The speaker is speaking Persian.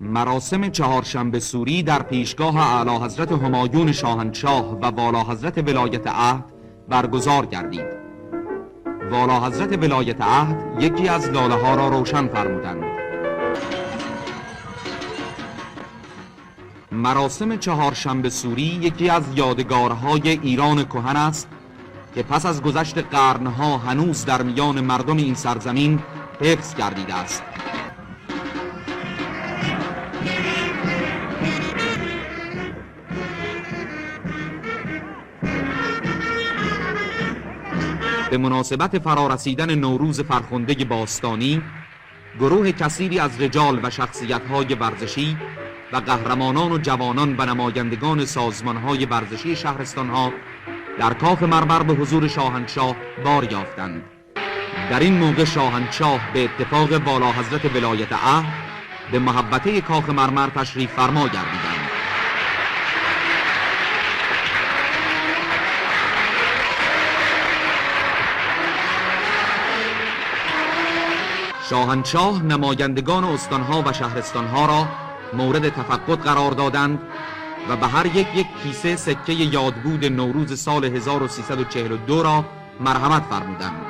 مراسم چهارشنبه سوری در پیشگاه اعلی حضرت همایون شاهنشاه و والا حضرت ولایت عهد برگزار گردید. والا حضرت ولایت عهد یکی از لاله ها را روشن فرمودند. مراسم چهارشنبه سوری یکی از یادگارهای ایران کهن است که پس از گذشت قرنها هنوز در میان مردم این سرزمین حفظ گردیده است. به مناسبت فرارسیدن نوروز فرخنده باستانی، گروه کثیری از رجال و شخصیت‌های ورزشی و قهرمانان و جوانان و نمایندگان سازمان‌های ورزشی شهرستان‌ها در کاخ مرمر به حضور شاهنشاه بار یافتند. در این موقع شاهنشاه به اتفاق والا حضرت ولایت عهد به محبته کاخ مرمر تشریف فرما گردیدند. شاهنشاه نمایندگان استانها و شهرستانها را مورد تفقد قرار دادند و به هر یک کیسه سکه یادبود نوروز سال 1342 را مرحمت فرمودند.